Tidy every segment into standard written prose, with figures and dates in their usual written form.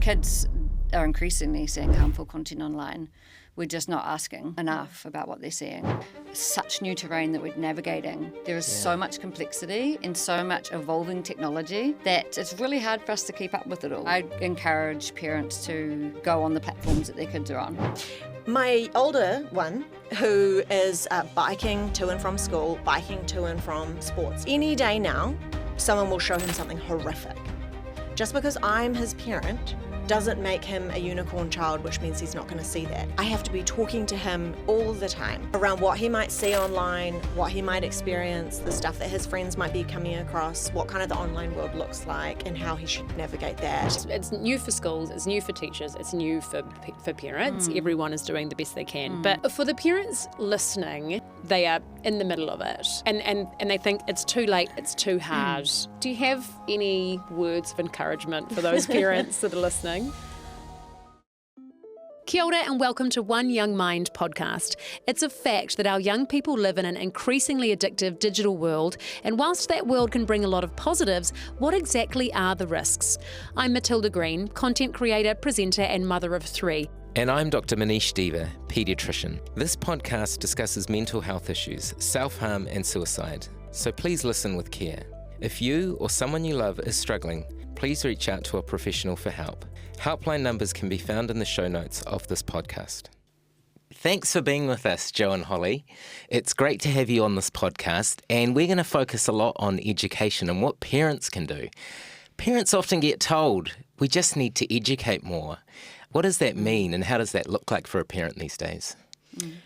Kids are increasingly seeing harmful content online. We're just not asking enough about what they're seeing. Such new terrain that we're navigating. There is so much complexity and so much evolving technology that it's really hard for us to keep up with it all. I encourage parents to go on the platforms that their kids are on. My older one, who is biking to and from school, biking to and from sports, any day now, someone will show him something horrific. Just because I'm his parent doesn't make him a unicorn child, which means he's not going to see that. I have to be talking to him all the time around what he might see online, what he might experience, the stuff that his friends might be coming across, what kind of the online world looks like, and how he should navigate that. It's new for schools, it's new for teachers, it's new for parents. Everyone is doing the best they can. But for the parents listening, they are in the middle of it and they think it's too late, it's too hard. Do you have any words of encouragement for those parents that are listening? Kia ora and welcome to One Young Mind podcast. It's a fact that our young people live in an increasingly addictive digital world, and whilst that world can bring a lot of positives, what exactly are the risks? I'm Matilda Green, content creator, presenter and mother of 3. And I'm Dr. Manish Deva, paediatrician. This podcast discusses mental health issues, self-harm and suicide, so please listen with care. If you or someone you love is struggling, please reach out to a professional for help. Helpline numbers can be found in the show notes of this podcast. Thanks for being with us, Jo and Holly. It's great to have you on this podcast, and we're going to focus a lot on education and what parents can do. Parents often get told, we just need to educate more. What does that mean, and how does that look like for a parent these days?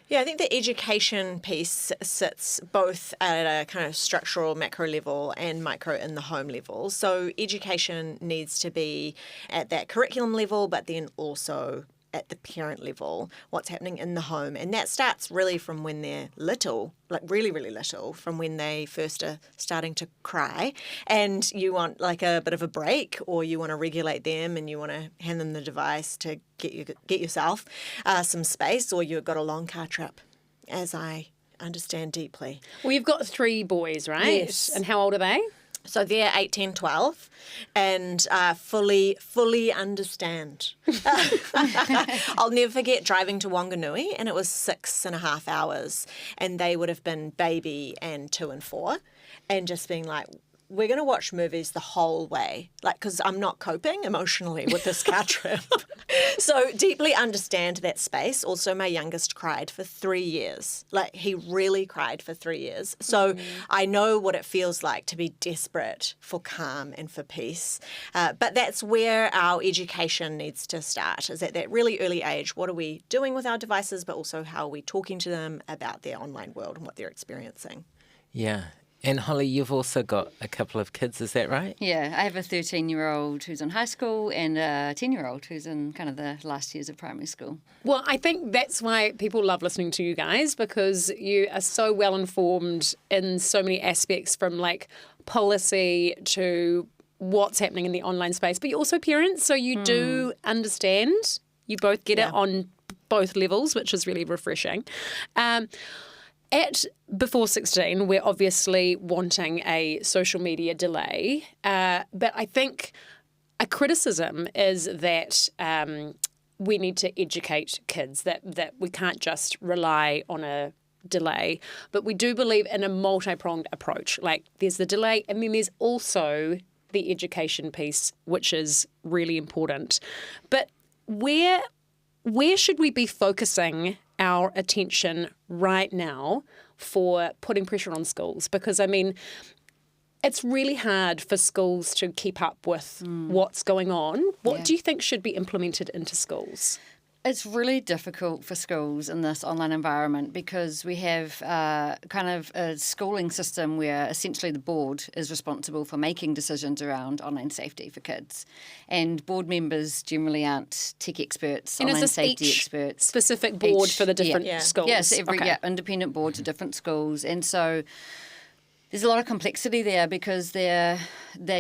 Yeah, I think the education piece sits both at a kind of structural macro level and micro in the home level. So education needs to be at that curriculum level, but then also at the parent level, what's happening in the home. And that starts really from when they're little, like really, really little, from when they first are starting to cry. And you want like a bit of a break, or you want to regulate them and you want to hand them the device to get yourself some space, or you've got a long car trip, as I understand deeply. Well, you've got 3 boys, right? Yes. And how old are they? So they're 8, 10, 12 and fully understand. I'll never forget driving to Wanganui, and it was 6.5 hours, and they would have been baby and 2 and 4, and just being like, we're going to watch movies the whole way, like, because I'm not coping emotionally with this car trip. So deeply understand that space. Also, my youngest cried for 3 years. Like, he really cried for 3 years. So I know what it feels like to be desperate for calm and for peace. But that's where our education needs to start, is at that really early age. What are we doing with our devices, but also how are we talking to them about their online world and what they're experiencing? Yeah. And Holly, you've also got a couple of kids, is that right? Yeah, I have a 13-year-old who's in high school and a 10-year-old who's in kind of the last years of primary school. Well, I think that's why people love listening to you guys, because you are so well informed in so many aspects, from like policy to what's happening in the online space, but you're also parents, so you do understand. You both get it on both levels, which is really refreshing. At before 16, we're obviously wanting a social media delay, but I think a criticism is that we need to educate kids, that we can't just rely on a delay, but we do believe in a multi-pronged approach. Like, there's the delay, and then there's also the education piece, which is really important. But where should we be focusing our attention right now for putting pressure on schools? Because, I mean, it's really hard for schools to keep up with what's going on. What do you think should be implemented into schools? It's really difficult for schools in this online environment because we have kind of a schooling system where essentially the board is responsible for making decisions around online safety for kids. And board members generally aren't tech experts, and online is this safety each experts. Specific board for the different schools? Yes, every independent board to different schools. And so there's a lot of complexity there because they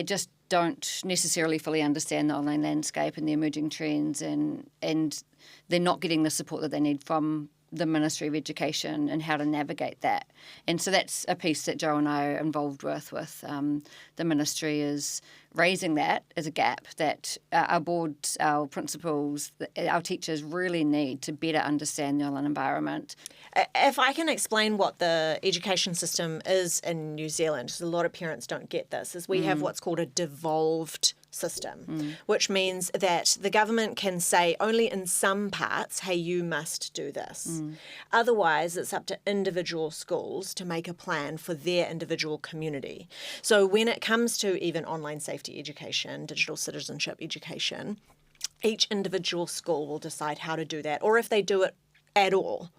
just don't necessarily fully understand the online landscape and the emerging trends, and they're not getting the support that they need from the Ministry of Education and how to navigate that. And so that's a piece that Jo and I are involved with the Ministry, is raising that as a gap that our boards, our principals, our teachers really need to better understand the online environment. If I can explain what the education system is in New Zealand, because a lot of parents don't get this, is we have what's called a devolved system, which means that the government can say only in some parts, hey, you must do this. Otherwise, it's up to individual schools to make a plan for their individual community. So when it comes to even online safety education, digital citizenship education, each individual school will decide how to do that, or if they do it at all.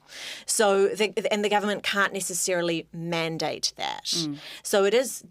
So, the government can't necessarily mandate that. So it is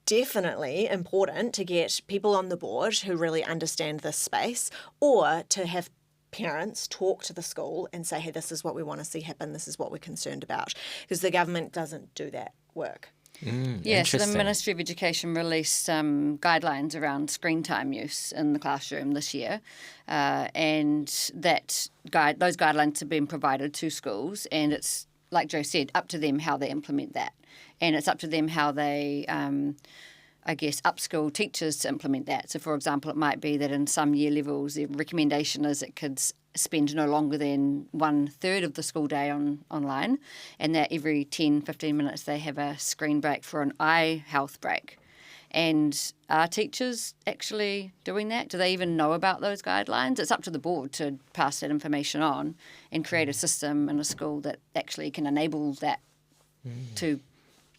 definitely important to get people on the board who really understand this space, or to have parents talk to the school and say, hey, this is what we want to see happen, this is what we're concerned about, because the government doesn't do that work. So the Ministry of Education released guidelines around screen time use in the classroom this year, and those guidelines have been provided to schools, and it's, like Jo said, up to them how they implement that, and it's up to them how they upskill teachers to implement that. So, for example, it might be that in some year levels, the recommendation is that kids spend no longer than 1/3 of the school day online, and that every 10-15 minutes they have a screen break for an eye health break. And are teachers actually doing that? Do they even know about those guidelines? It's up to the board to pass that information on and create a system in a school that actually can enable that to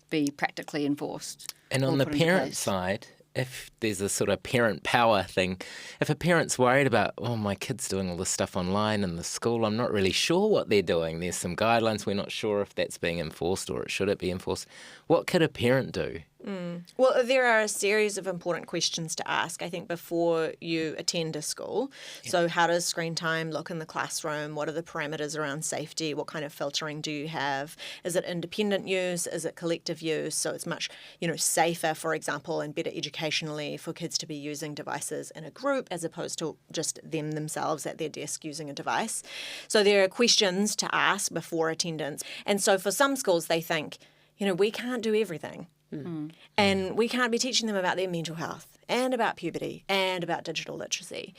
be practically enforced. And on the parent side, if there's a sort of parent power thing, if a parent's worried about, oh, my kid's doing all this stuff online in the school, I'm not really sure what they're doing. There's some guidelines, we're not sure if that's being enforced or should it be enforced. What could a parent do? Well, there are a series of important questions to ask, I think, before you attend a school. Yeah. So how does screen time look in the classroom? What are the parameters around safety? What kind of filtering do you have? Is it independent use? Is it collective use? So it's much, safer, for example, and better educationally for kids to be using devices in a group as opposed to just them themselves at their desk using a device. So there are questions to ask before attendance. And so for some schools, they think, we can't do everything. And we can't be teaching them about their mental health and about puberty and about digital literacy.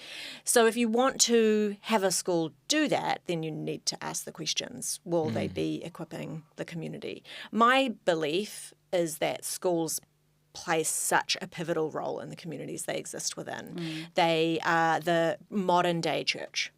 So if you want to have a school do that, then you need to ask the questions. Will they be equipping the community? My belief is that schools play such a pivotal role in the communities they exist within. They are the modern day church.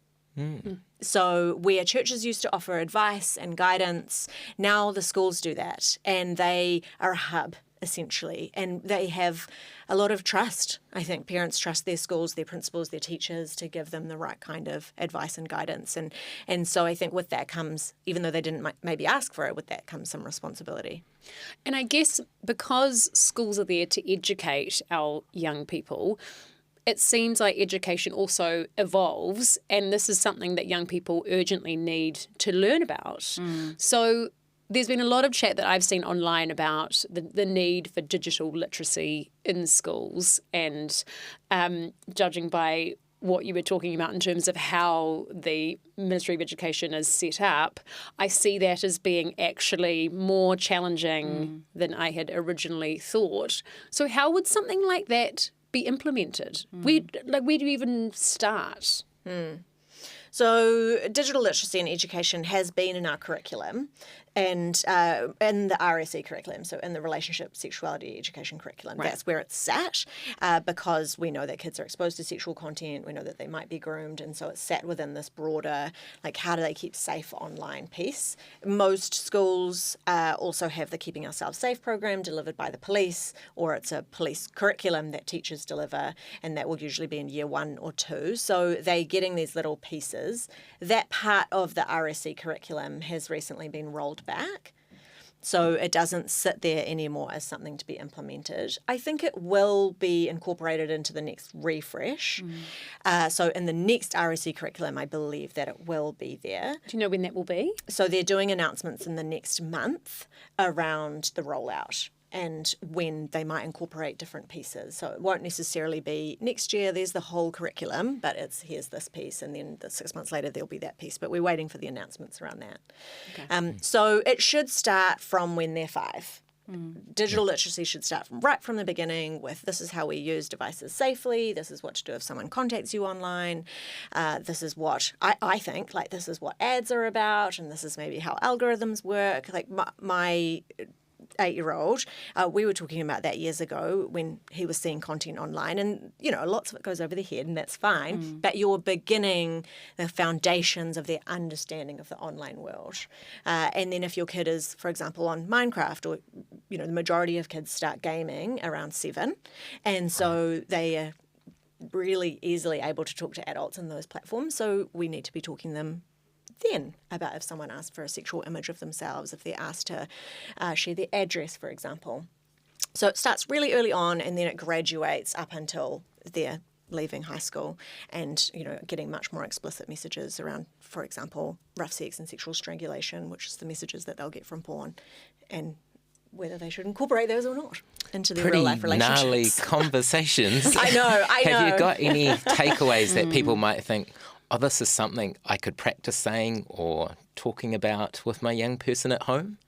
So where churches used to offer advice and guidance, now the schools do that, and they are a hub essentially, and they have a lot of trust. I think parents trust their schools, their principals, their teachers to give them the right kind of advice and guidance, and so I think with that comes, even though they didn't maybe ask for it, with that comes some responsibility. And I guess because schools are there to educate our young people, it seems like education also evolves, and this is something that young people urgently need to learn about. So there's been a lot of chat that I've seen online about the need for digital literacy in schools, and judging by what you were talking about in terms of how the Ministry of Education is set up, I see that as being actually more challenging than I had originally thought. So how would something like that be implemented? Where do you even start? So digital literacy and education has been in our curriculum, and in the RSE curriculum, so in the relationship, sexuality, education curriculum. Right. That's where it's sat, because we know that kids are exposed to sexual content, we know that they might be groomed, and so it's sat within this broader, how do they keep safe online piece. Most schools also have the Keeping Ourselves Safe program delivered by the police, or it's a police curriculum that teachers deliver, and that will usually be in year 1 or 2. So they're getting these little pieces. That part of the RSE curriculum has recently been rolled back. So it doesn't sit there anymore as something to be implemented. I think it will be incorporated into the next refresh. So in the next RSE curriculum, I believe that it will be there. Do you know when that will be? So they're doing announcements in the next month around the rollout. and when they might incorporate different pieces. So it won't necessarily be next year there's the whole curriculum, but here's this piece, and then 6 months later there'll be that piece. But we're waiting for the announcements around that. Okay. So it should start from when they're 5. Digital literacy should start right from the beginning with this is how we use devices safely, this is what to do if someone contacts you online, this is what I think, like this is what ads are about, and this is maybe how algorithms work. Like my 8-year-old, we were talking about that years ago when he was seeing content online, and lots of it goes over their head, and that's fine, but you're beginning the foundations of their understanding of the online world. And then if your kid is, for example, on Minecraft, or the majority of kids start gaming around 7, and so they are really easily able to talk to adults in those platforms, so we need to be talking them then about if someone asks for a sexual image of themselves, if they're asked to share their address, for example. So it starts really early on, and then it graduates up until they're leaving high school and, getting much more explicit messages around, for example, rough sex and sexual strangulation, which is the messages that they'll get from porn, and whether they should incorporate those or not into their real life relationships. Gnarly conversations. I know. Have you got any takeaways that people might think, oh, this is something I could practice saying or talking about with my young person at home?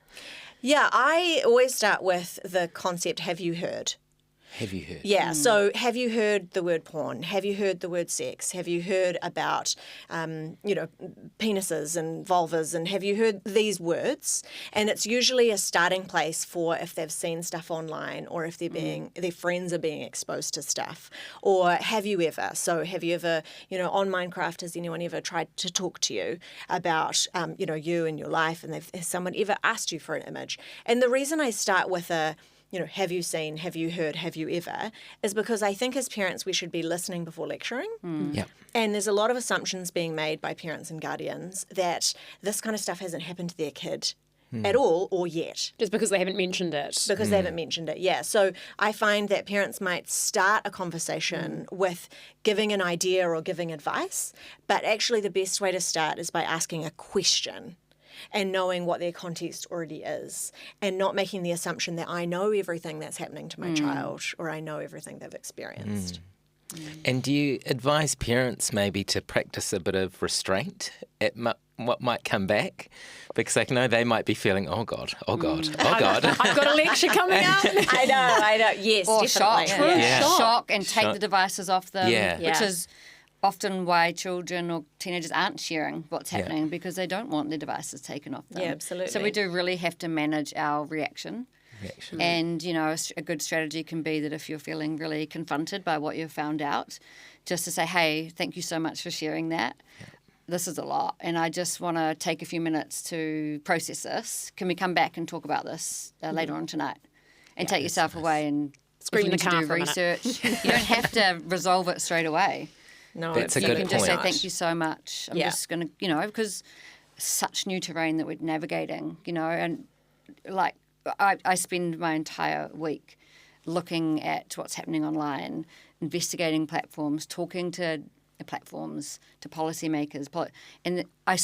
Yeah, I always start with the concept, have you heard? Have you heard? Yeah, so have you heard the word porn? Have you heard the word sex? Have you heard about, penises and vulvas? And have you heard these words? And it's usually a starting place for if they've seen stuff online, or if their friends are being exposed to stuff. Or have you ever? So have you ever, on Minecraft, has anyone ever tried to talk to you about, you and your life? And has someone ever asked you for an image? And the reason I start with have you seen, have you heard, have you ever, is because I think as parents we should be listening before lecturing. Yep. And there's a lot of assumptions being made by parents and guardians that this kind of stuff hasn't happened to their kid at all or yet. Just because they haven't mentioned it. Because they haven't mentioned it, yeah. So I find that parents might start a conversation with giving an idea or giving advice, but actually the best way to start is by asking a question and knowing what their context already is, and not making the assumption that I know everything that's happening to my child, or I know everything they've experienced. And do you advise parents maybe to practice a bit of restraint at what might come back? Because I know they might be feeling, oh God. I've got a lecture coming up. I know. Yes, Or definitely. shock. Yeah. Shock and take the devices off them, which Yeah. is often why children or teenagers aren't sharing what's happening, because they don't want their devices taken off them. Yeah, absolutely. So we do really have to manage our reaction. And, a good strategy can be that if you're feeling really confronted by what you've found out, just to say, hey, thank you so much for sharing that. This is a lot, and I just want to take a few minutes to process this. Can we come back and talk about this later on tonight? And take yourself away and Scream in the if you car need to do for a minute. research. You don't have to resolve it straight away. No, That's a You good can just point. say thank you so much. I'm just going to, because such new terrain that we're navigating, and like I spend my entire week looking at what's happening online, investigating platforms, talking to platforms, to policymakers, and I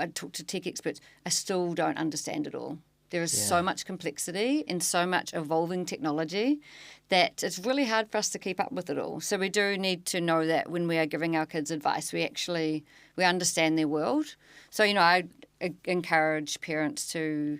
talk to tech experts. I still don't understand it all. There is so much complexity and so much evolving technology that it's really hard for us to keep up with it all. So we do need to know that when we are giving our kids advice, we understand their world. So, I encourage parents to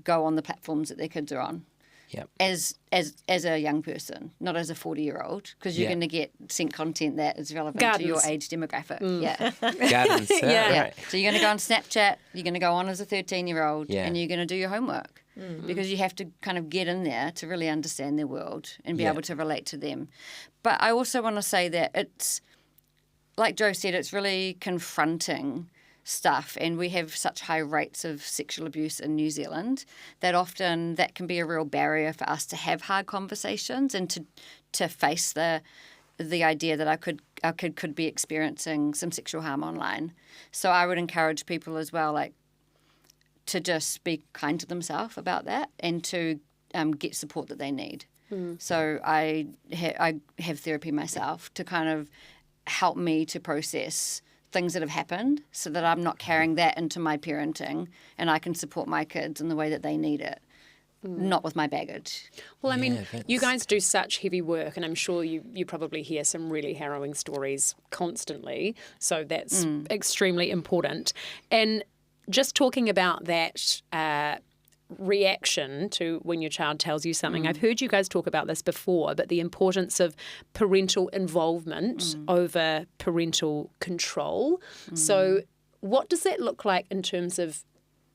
go on the platforms that their kids are on. Yep. As a young person, not as a 40-year-old, because you're going to get sent content that is relevant to your age demographic. Yeah. Gardens. Right. So you're going to go on Snapchat, you're going to go on as a 13-year-old, and you're going to do your homework, because you have to kind of get in there to really understand their world and be able to relate to them. But I also want to say that it's, like Jo said, it's really confronting stuff, and we have such high rates of sexual abuse in New Zealand that often that can be a real barrier for us to have hard conversations and to face the idea that our kid could be experiencing some sexual harm online. So I would encourage people as well, like, to just be kind to themselves about that and to get support that they need. So I have therapy myself to kind of help me to process things that have happened, so that I'm not carrying that into my parenting, and I can support my kids in the way that they need it. not with my baggage. Well, I mean, Yeah, you guys do such heavy work, and I'm sure you probably hear some really harrowing stories constantly. So that's extremely important. And just talking about that reaction to when your child tells you something, I've heard you guys talk about this before, but the importance of parental involvement over parental control. So what does that look like in terms of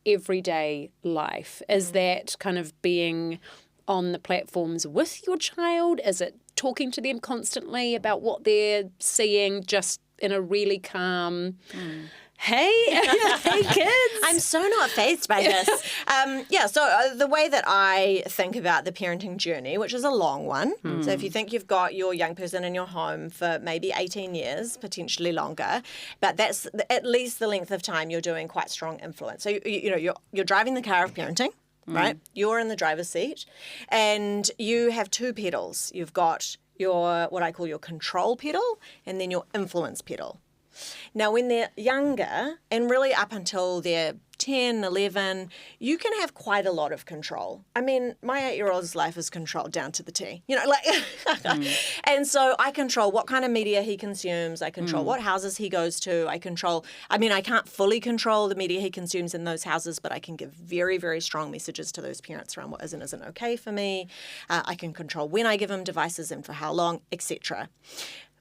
everyday life? Is that kind of being on the platforms with your child? Is it talking to them constantly about what they're seeing just in a really calm, hey, hey kids? I'm so not fazed by this. So the way that I think about the parenting journey, which is a long one. So if you think you've got your young person in your home for maybe 18 years, potentially longer, but that's at least the length of time you're doing quite strong influence. So, you're driving the car of parenting, right? You're in the driver's seat and you have two pedals. You've got your, what I call your control pedal, and then your influence pedal. Now, when they're younger, and really up until they're 10, 11, you can have quite a lot of control. I mean, my 8-year-old's life is controlled down to the T. And so I control what kind of media he consumes. I control what houses he goes to. I can't fully control the media he consumes in those houses, but I can give very, very strong messages to those parents around what is and isn't okay for me. I can control when I give him devices and for how long, etc.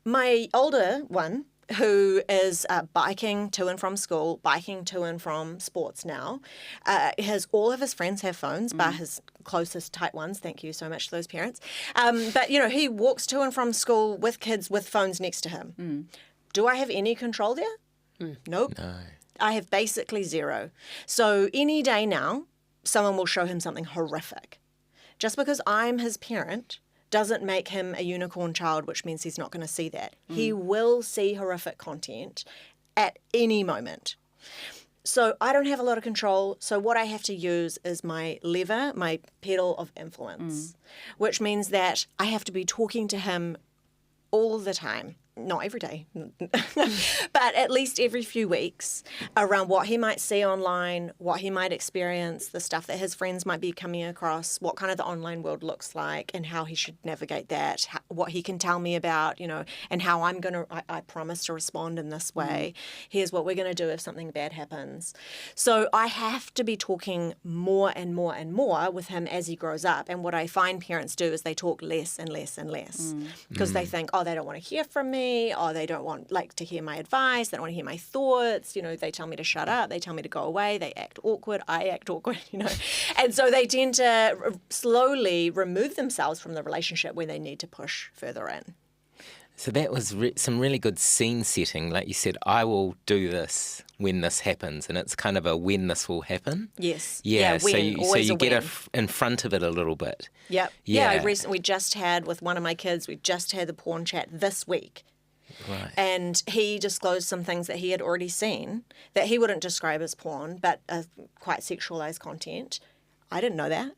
My older one, who is biking to and from school, biking to and from sports now, all of his friends have phones, but his closest tight ones, thank you so much to those parents. But he walks to and from school with kids with phones next to him. Do I have any control there? Nope. No. I have basically zero. So any day now, someone will show him something horrific. Just because I'm his parent doesn't make him a unicorn child, which means he's not going to see that. He will see horrific content at any moment. So I don't have a lot of control. So what I have to use is my lever, my pedal of influence, which means that I have to be talking to him all the time. Not every day, but at least every few weeks around what he might see online, what he might experience, the stuff that his friends might be coming across, what kind of the online world looks like and how he should navigate that, what he can tell me about, and how I promise to respond in this way. Here's what we're going to do if something bad happens. So I have to be talking more and more and more with him as he grows up. And what I find parents do is they talk less and less and less because they think, they don't want to hear from me. Or they don't want to hear my advice. They don't want to hear my thoughts. They tell me to shut up. They tell me to go away. They act awkward. I act awkward. And so they tend to slowly remove themselves from the relationship when they need to push further in. So that was some really good scene setting. Like you said, I will do this when this happens, and it's kind of a when this will happen. Yes. Yeah. When, so you get in front of it a little bit. Yep. Yeah. We just had with one of my kids. We just had the porn chat this week. Right. And he disclosed some things that he had already seen that he wouldn't describe as porn, but quite sexualized content. I didn't know that.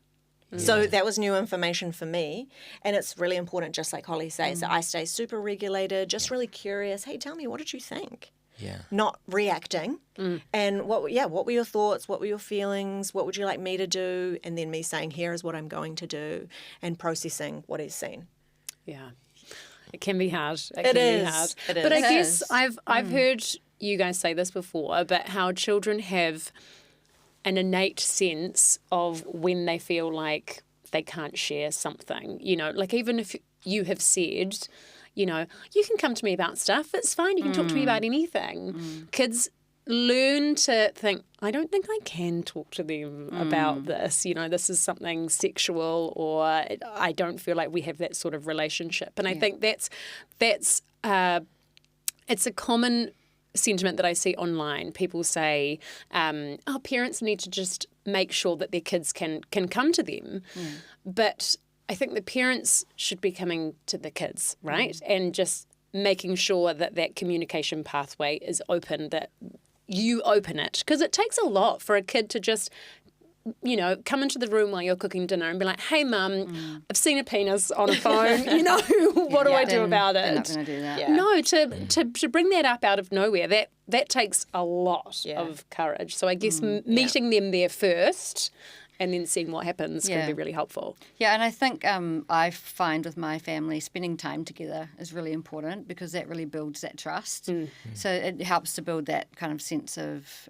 Yeah. So that was new information for me. And it's really important, just like Holly says, that I stay super regulated, just really curious. Hey, tell me, what did you think? Yeah. Not reacting. And what were your thoughts? What were your feelings? What would you like me to do? And then me saying, here is what I'm going to do, and processing what he's seen. Yeah. It can be hard. It is. But I guess I've heard you guys say this before, but how children have an innate sense of when they feel like they can't share something. Even if you have said, you can come to me about stuff. It's fine. You can talk to me about anything. Kids learn to think, I don't think I can talk to them about this. This is something sexual, or I don't feel like we have that sort of relationship. And I think that's it's a common sentiment that I see online. People say, parents need to just make sure that their kids can come to them. But I think the parents should be coming to the kids, right? And just making sure that communication pathway is open, that you open it, because it takes a lot for a kid to just, come into the room while you're cooking dinner and be like, hey, Mum, I've seen a penis on a phone, what do I do about it? They're not going to do that. Yeah. No, to bring that up out of nowhere, that takes a lot of courage. So I guess meeting them there first and then seeing what happens can be really helpful. Yeah, and I think I find with my family spending time together is really important because that really builds that trust. So it helps to build that kind of sense of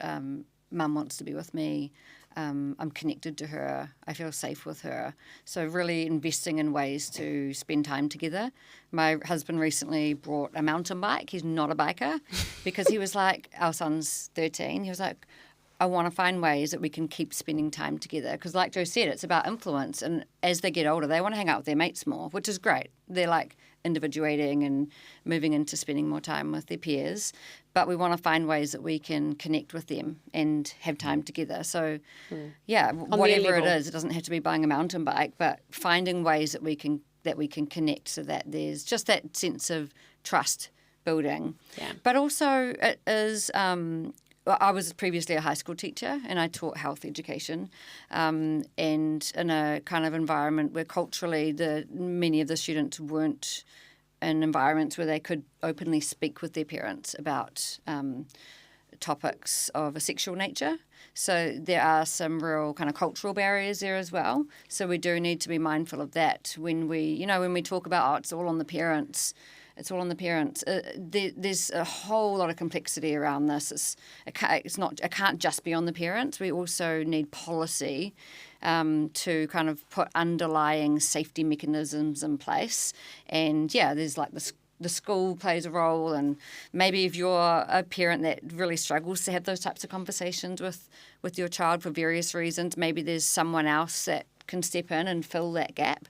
mum wants to be with me, I'm connected to her, I feel safe with her. So really investing in ways to spend time together. My husband recently brought a mountain bike. He's not a biker because he was like, our son's 13, he was like, I want to find ways that we can keep spending time together. Because like Jo said, it's about influence. And as they get older, they want to hang out with their mates more, which is great. They're like individuating and moving into spending more time with their peers. But we want to find ways that we can connect with them and have time together. So, yeah, whatever it is, it doesn't have to be buying a mountain bike, but finding ways that we can connect so that there's just that sense of trust building. Yeah. But also it is... I was previously a high school teacher and I taught health education and in a kind of environment where culturally many of the students weren't in environments where they could openly speak with their parents about topics of a sexual nature. So there are some real kind of cultural barriers there as well. So we do need to be mindful of that when we talk about, it's all on the parents. It's all on the parents. There's a whole lot of complexity around this. It can't just be on the parents. We also need policy to kind of put underlying safety mechanisms in place. And yeah, there's like the school plays a role, and maybe if you're a parent that really struggles to have those types of conversations with your child for various reasons, maybe there's someone else that can step in and fill that gap.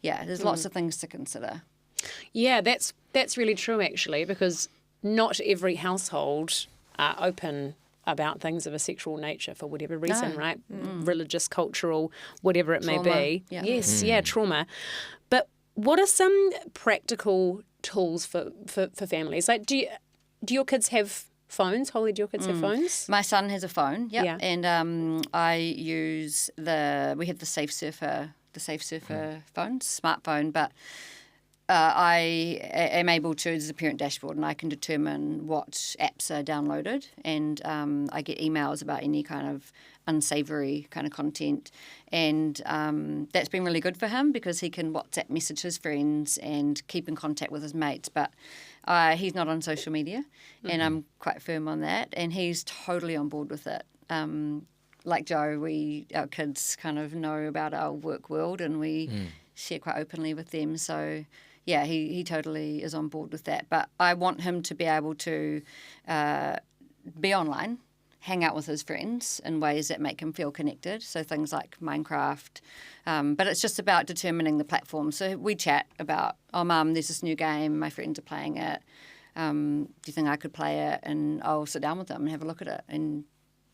Yeah, there's lots of things to consider. Yeah, that's really true actually, because not every household are open about things of a sexual nature for whatever reason, right? Religious, cultural, whatever it may be. Yeah. Yes, trauma. But what are some practical tools for families? Like, do your kids have phones? Holly, do your kids have phones? My son has a phone, yeah. And I use we have the Safe Surfer phone, smartphone, but I am able to, there's a parent dashboard, and I can determine what apps are downloaded, and I get emails about any kind of unsavoury kind of content, and that's been really good for him because he can WhatsApp message his friends and keep in contact with his mates, but he's not on social media, and I'm quite firm on that, and he's totally on board with it. Like Jo, our kids kind of know about our work world, and we share quite openly with them, so... Yeah, he totally is on board with that. But I want him to be able to be online, hang out with his friends in ways that make him feel connected. So things like Minecraft. But it's just about determining the platform. So we chat about, oh, Mum, there's this new game. My friends are playing it. Do you think I could play it? And I'll sit down with them and have a look at it and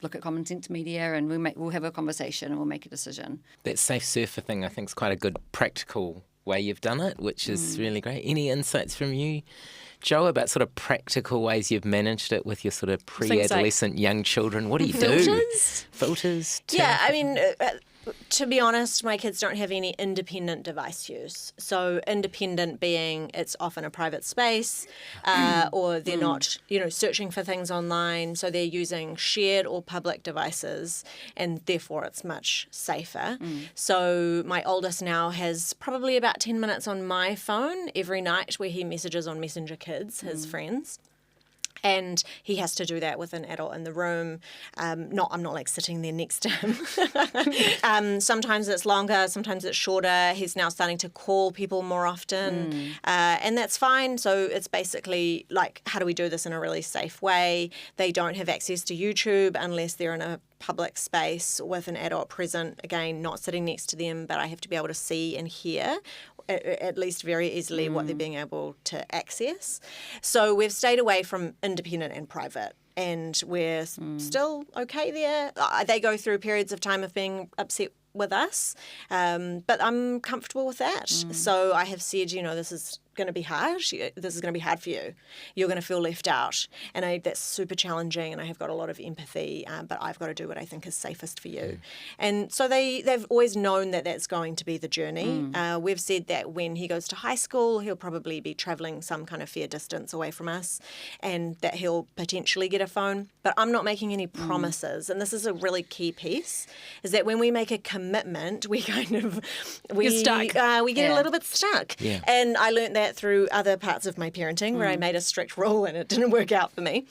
look at Common Sense Media, and we'll have a conversation and we'll make a decision. That Safe Surfer thing, I think, is quite a good practical way you've done it, which is really great. Any insights from you, Jo, about sort of practical ways you've managed it with your sort of pre-adolescent young children? What do you do? Filters? Yeah, I mean, to be honest, my kids don't have any independent device use. So independent being it's often a private space or they're not, searching for things online. So they're using shared or public devices, and therefore it's much safer. So my oldest now has probably about 10 minutes on my phone every night where he messages on Messenger Kids, his friends. And he has to do that with an adult in the room. I'm not like sitting there next to him. Sometimes it's longer, sometimes it's shorter. He's now starting to call people more often, and that's fine. So it's basically like, how do we do this in a really safe way? They don't have access to YouTube unless they're in a public space with an adult present, again, not sitting next to them, but I have to be able to see and hear at least very easily what they're being able to access. So we've stayed away from independent and private, and we're still okay there. They go through periods of time of being upset with us, but I'm comfortable with that. So I have said, this is going to be hard. This is going to be hard for you. You're going to feel left out. And that's super challenging, and I have got a lot of empathy, but I've got to do what I think is safest for you. And so they've always known that that's going to be the journey. We've said that when he goes to high school, he'll probably be travelling some kind of fair distance away from us, and that he'll potentially get a phone. But I'm not making any promises. And this is a really key piece, is that when we make a commitment, we kind of... You're stuck. We get a little bit stuck. Yeah. And I learned that through other parts of my parenting where I made a strict rule and it didn't work out for me.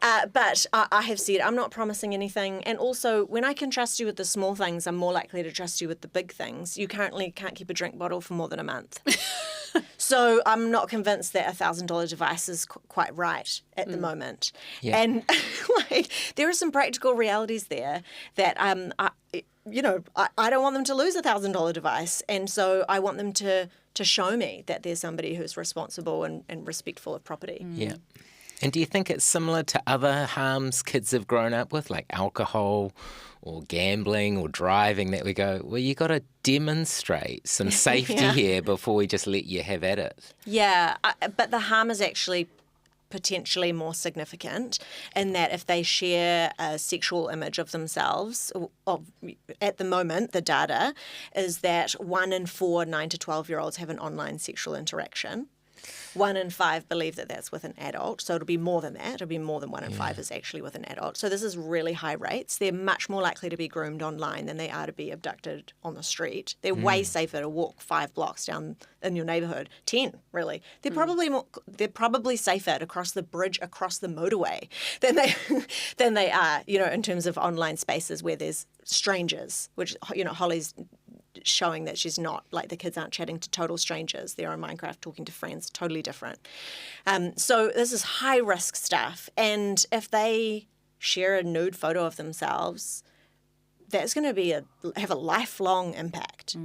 But I have said I'm not promising anything. And also, when I can trust you with the small things, I'm more likely to trust you with the big things. You currently can't keep a drink bottle for more than a month. So I'm not convinced that $1,000 device is quite right at the moment. Yeah. And there are some practical realities there that I don't want them to lose $1,000 device. And so I want them to show me that there's somebody who's responsible and respectful of property. Yeah. And do you think it's similar to other harms kids have grown up with, like alcohol or gambling or driving, that we go, well, you got to demonstrate some safety here before we just let you have at it? Yeah, but the harm is actually potentially more significant in that if they share a sexual image of themselves, at the moment, the data is that 1 in 4 9 to 12-year-olds have an online sexual interaction. 1 in 5 believe that that's with an adult, so it'll be more than that. It'll be more than 1 in 5 is actually with an adult. So this is really high rates. They're much more likely to be groomed online than they are to be abducted on the street. They're way safer to walk 5 blocks down in your neighbourhood, 10 really. They're probably safer to cross the bridge across the motorway than they are, in terms of online spaces where there's strangers, which Holly's showing that she's not, like, the kids aren't chatting to total strangers. They're on Minecraft talking to friends, totally different. So this is high risk stuff. And if they share a nude photo of themselves, that's going to have a lifelong impact.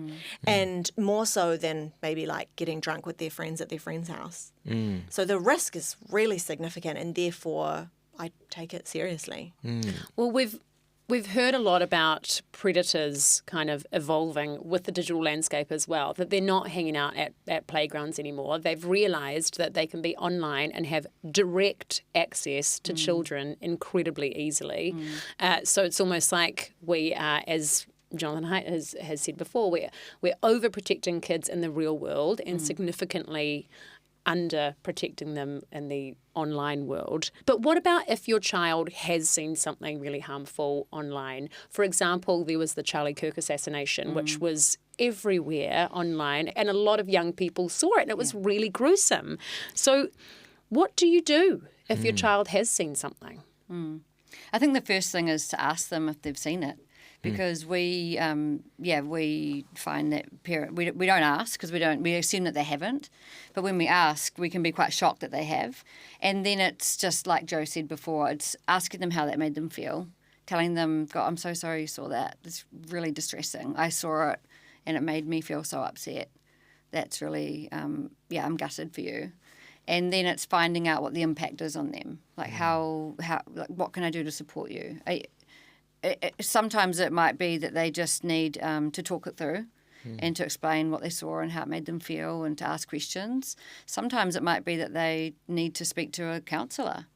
And more so than maybe like getting drunk with their friends at their friend's house. So the risk is really significant, and therefore I take it seriously. Well, We've heard a lot about predators kind of evolving with the digital landscape as well, that they're not hanging out at playgrounds anymore. They've realised that they can be online and have direct access to children incredibly easily. So it's almost like we are, as Jonathan Haidt has said before, we're overprotecting kids in the real world and significantly under protecting them in the online world. But what about if your child has seen something really harmful online? For example, there was the Charlie Kirk assassination, which was everywhere online, and a lot of young people saw it, and it was really gruesome. So what do you do if your child has seen something? I think the first thing is to ask them if they've seen it. Because we find that we don't ask because we assume that they haven't, but when we ask, we can be quite shocked that they have, and then it's just like Jo said before, it's asking them how that made them feel, telling them, God, I'm so sorry you saw that. It's really distressing. I saw it, and it made me feel so upset. That's really I'm gutted for you. And then it's finding out what the impact is on them, like how what can I do to support you. Sometimes it might be that they just need to talk it through and to explain what they saw and how it made them feel and to ask questions. Sometimes it might be that they need to speak to a counsellor.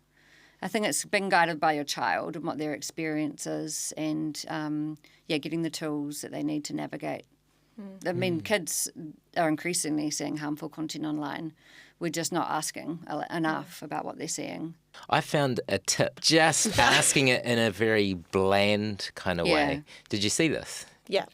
I think it's being guided by your child and what their experience is and, getting the tools that they need to navigate. I mean, kids are increasingly seeing harmful content online. We're just not asking enough about what they're seeing. I found a tip, just asking it in a very bland kind of way. Did you see this? Yeah.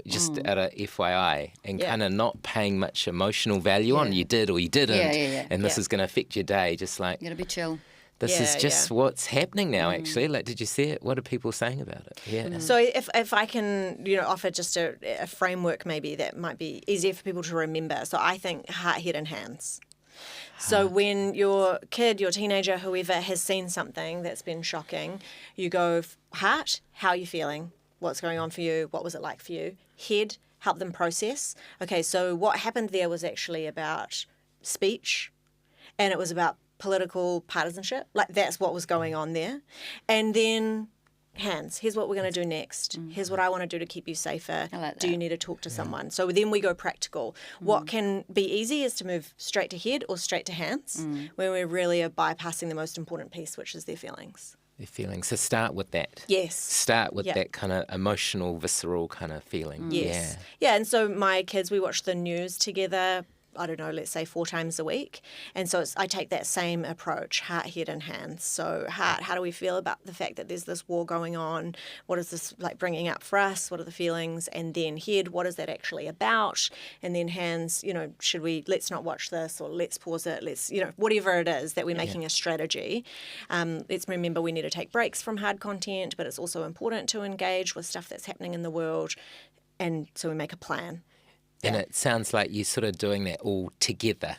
Just at a FYI and kind of not paying much emotional value on you did or you didn't. And this is going to affect your day. Just like, You got to be chill. This is just what's happening now, actually. Like, did you see it? What are people saying about it? Yeah. So if I can, offer just a framework maybe that might be easier for people to remember. So I think heart, head and hands. So when your kid, your teenager, whoever has seen something that's been shocking, you go, heart, how are you feeling? What's going on for you? What was it like for you? Head, help them process. Okay, so what happened there was actually about speech, and it was about political partisanship. Like, that's what was going on there. And then hands, here's what we're going to do next. Here's what I want to do to keep you safer. I like Do that. you need to talk to someone? So then we go practical. What can be easy is to move straight to head or straight to hands, where we really are bypassing the most important piece, which is their feelings. Their feelings. So start with that. Yes. Start with Yeah. that kind of emotional, visceral kind of feeling. Yes. Yeah, and so my kids, we watch the news together, I don't know, let's say 4 times a week. And so I take that same approach, heart, head, and hands. So heart, how do we feel about the fact that there's this war going on? What is this like bringing up for us? What are the feelings? And then head, what is that actually about? And then hands, let's not watch this, or let's pause it, let's, whatever it is that we're making a strategy. Let's remember we need to take breaks from hard content, but it's also important to engage with stuff that's happening in the world. And so we make a plan. And it sounds like you're sort of doing that all together.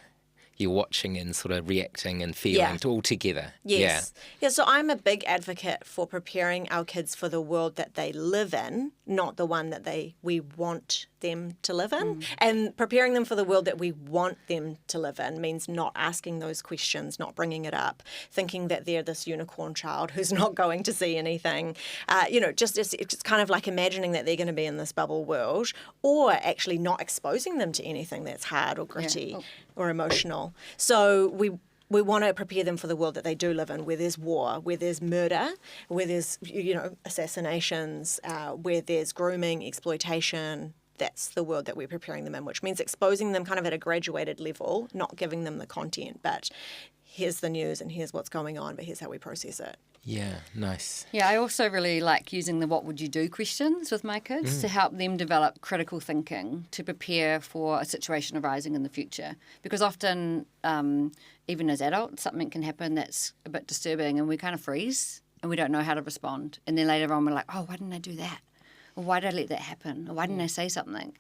You're watching and sort of reacting and feeling all together. Yes. Yeah, so I'm a big advocate for preparing our kids for the world that they live in, not the one that we want them to live in. And preparing them for the world that we want them to live in means not asking those questions, not bringing it up, thinking that they're this unicorn child who's not going to see anything. It's kind of like imagining that they're going to be in this bubble world, or actually not exposing them to anything that's hard or gritty or emotional. So we want to prepare them for the world that they do live in, where there's war, where there's murder, where there's, assassinations, where there's grooming, exploitation. That's the world that we're preparing them in, which means exposing them kind of at a graduated level, not giving them the content, but here's the news and here's what's going on, but here's how we process it. Yeah, nice. Yeah, I also really like using the what would you do questions with my kids to help them develop critical thinking to prepare for a situation arising in the future. Because often, even as adults, something can happen that's a bit disturbing and we kind of freeze and we don't know how to respond. And then later on we're like, oh, why didn't I do that? Or why did I let that happen? Or why didn't I say something?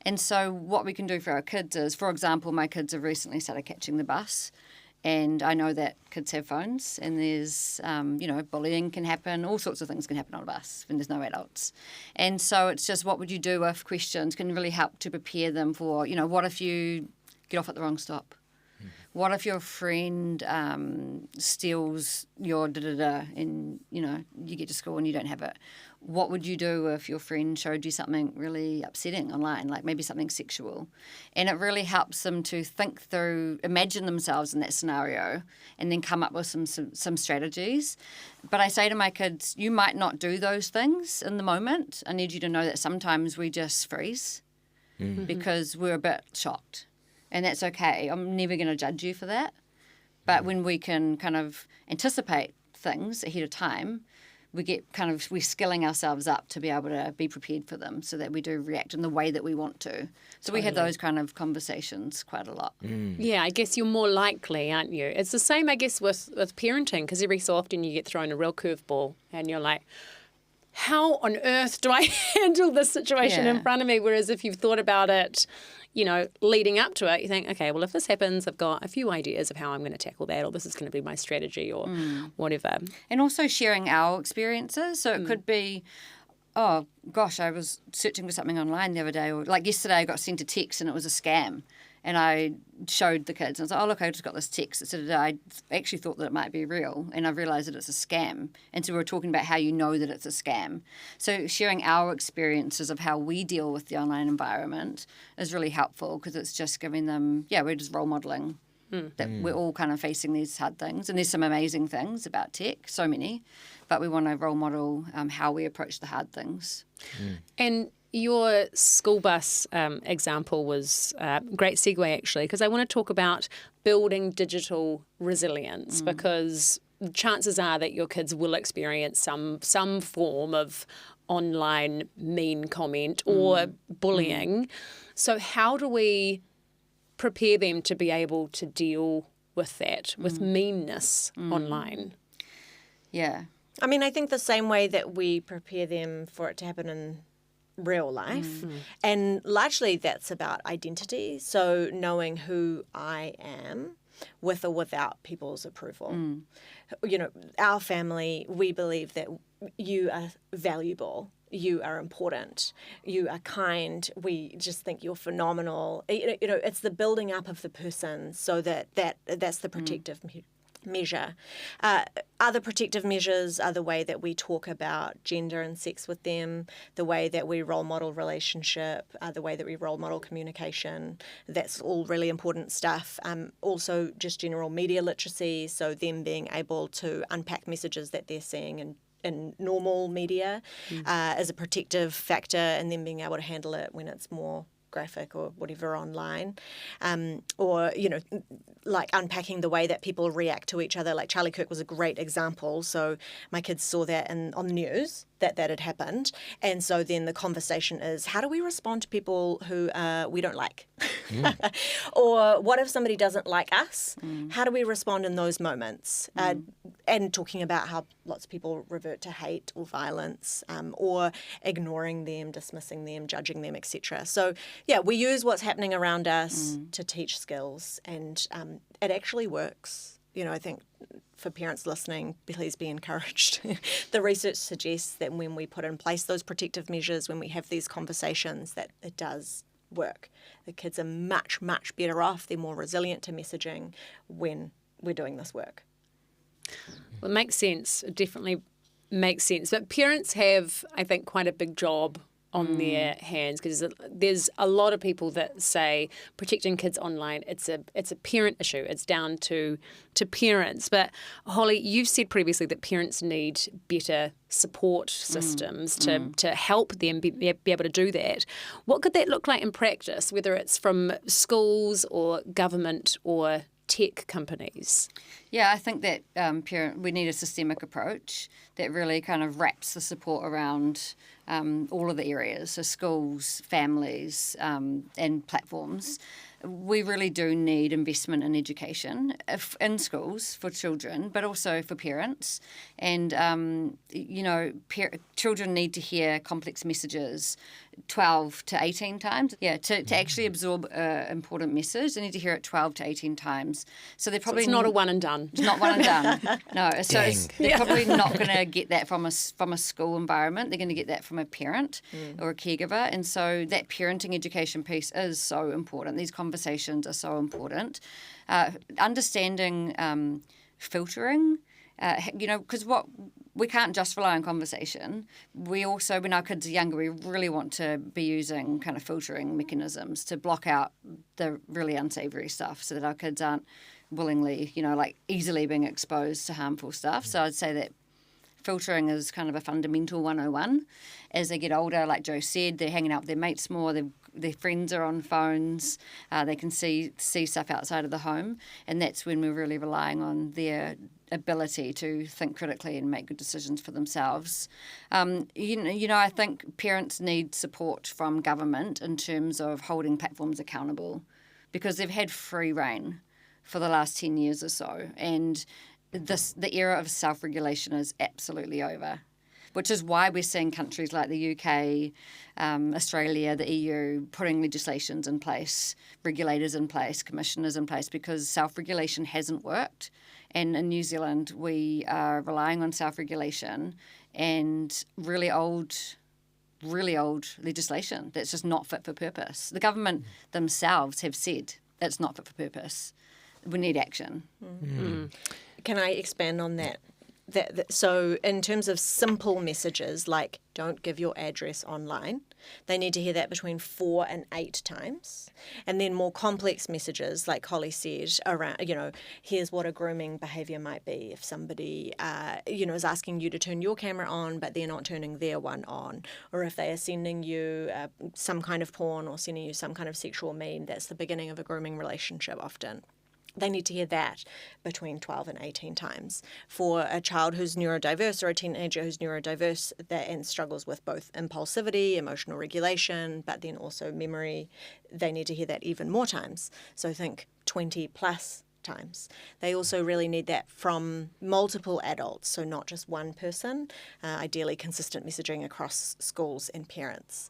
And so what we can do for our kids is, for example, my kids have recently started catching the bus. And I know that kids have phones and there's, bullying can happen. All sorts of things can happen on a bus when there's no adults. And so it's just what would you do if questions can really help to prepare them for, what if you get off at the wrong stop? What if your friend steals your da-da-da and, you get to school and you don't have it? What would you do if your friend showed you something really upsetting online, like maybe something sexual? And it really helps them to think through, imagine themselves in that scenario and then come up with some strategies. But I say to my kids, you might not do those things in the moment. I need you to know that sometimes we just freeze because we're a bit shocked. And that's okay. I'm never going to judge you for that. But when we can kind of anticipate things ahead of time, we're skilling ourselves up to be able to be prepared for them so that we do react in the way that we want to. So we have those kind of conversations quite a lot. Yeah, I guess you're more likely, aren't you? It's the same, I guess, with parenting, because every so often you get thrown a real curveball and you're like, how on earth do I handle this situation in front of me? Whereas if you've thought about it, leading up to it, you think, okay, well, if this happens, I've got a few ideas of how I'm going to tackle that, or this is going to be my strategy, or whatever. And also sharing our experiences. So it could be, oh, gosh, I was searching for something online the other day, or like yesterday I got sent a text and it was a scam. And I showed the kids and I was like, oh, look, I just got this text that said I actually thought that it might be real and I realised that it's a scam. And so we were talking about how you know that it's a scam. So sharing our experiences of how we deal with the online environment is really helpful because it's just giving them, we're just role modelling that we're all kind of facing these hard things. And there's some amazing things about tech, so many, but we want to role model how we approach the hard things. And your school bus example was a great segue, actually, because I want to talk about building digital resilience because chances are that your kids will experience some form of online mean comment or bullying. So how do we prepare them to be able to deal with that, with meanness online? Yeah. I mean, I think the same way that we prepare them for it to happen in real life. And largely that's about identity. So knowing who I am with or without people's approval. Our family, we believe that you are valuable. You are important. You are kind. We just think you're phenomenal. It's the building up of the person so that's the protective measure. Other protective measures are the way that we talk about gender and sex with them, the way that we role model relationship, the way that we role model communication. That's all really important stuff. Also, just general media literacy, so them being able to unpack messages that they're seeing in normal media as a protective factor, and then being able to handle it when it's more graphic or whatever online, or like unpacking the way that people react to each other. Like Charlie Kirk was a great example. So my kids saw that on the news that had happened, and so then the conversation is, how do we respond to people who we don't like? Or what if somebody doesn't like us? How do we respond in those moments? And talking about how lots of people revert to hate or violence, or ignoring them, dismissing them, judging them, etc. So yeah, we use what's happening around us to teach skills, and it actually works. I think for parents listening, please be encouraged. The research suggests that when we put in place those protective measures, when we have these conversations, that it does work. The kids are much, much better off. They're more resilient to messaging when we're doing this work. Well, it makes sense. It definitely makes sense. But parents have, I think, quite a big job on their hands, because there's a lot of people that say protecting kids online, it's a parent issue. It's down to parents. But Holly, you've said previously that parents need better support systems to help them be able to do that. What could that look like in practice, whether it's from schools or government or tech companies? Yeah, I think that we need a systemic approach that really kind of wraps the support around all of the areas, so schools, families, and platforms. We really do need investment in education in schools for children, but also for parents. And, children need to hear complex messages 12 to 18 times. Yeah, to actually absorb an important message, they need to hear it 12 to 18 times. So they're probably it's not a one and done. It's not one and done. No, so they're probably not going to get that from a school environment. They're going to get that from a parent or a caregiver. And so that parenting education piece is so important. These conversations are so important. Understanding filtering, because we can't just rely on conversation. We also, when our kids are younger, we really want to be using kind of filtering mechanisms to block out the really unsavory stuff, so that our kids aren't willingly, easily being exposed to harmful stuff. So I'd say that filtering is kind of a fundamental 101. As they get older, like Jo said, they're hanging out with their mates more, their friends are on phones, they can see stuff outside of the home, and that's when we're really relying on their ability to think critically and make good decisions for themselves. I think parents need support from government in terms of holding platforms accountable, because they've had free rein for the last 10 years or so, and the era of self-regulation is absolutely over, which is why we're seeing countries like the UK, Australia, the EU putting legislations in place, regulators in place, commissioners in place, because self-regulation hasn't worked. And in New Zealand, we are relying on self-regulation and really old legislation that's just not fit for purpose. The government themselves have said it's not fit for purpose. We need action. Can I expand on that? So in terms of simple messages like don't give your address online, they need to hear that between 4 and 8 times. And then more complex messages, like Holly said, around, here's what a grooming behaviour might be if somebody, is asking you to turn your camera on, but they're not turning their one on. Or if they are sending you some kind of porn or sending you some kind of sexual meme, that's the beginning of a grooming relationship often. They need to hear that between 12 and 18 times. For a child who's neurodiverse or a teenager who's neurodiverse and struggles with both impulsivity, emotional regulation, but then also memory, they need to hear that even more times. So think 20 plus times. They also really need that from multiple adults, so not just one person, ideally consistent messaging across schools and parents.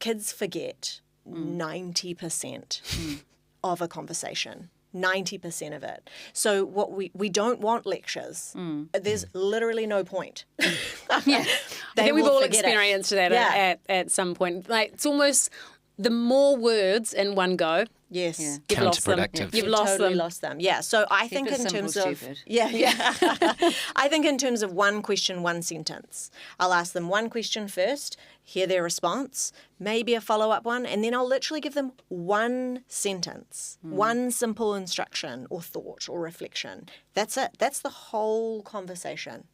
Kids forget 90% of a conversation, 90% of it. So what we don't want lectures. There's literally no point. I think we've all experienced that at some point. Like it's almost the more words in one go, Yes. Yeah. you've lost them. Counterproductive. You've You've lost totally them. lost them. Yeah. So I think it in simple, terms of stupid. yeah. I think in terms of one question, one sentence. I'll ask them one question first, hear their response, maybe a follow-up one, and then I'll literally give them one sentence, one simple instruction or thought or reflection. That's it. That's the whole conversation.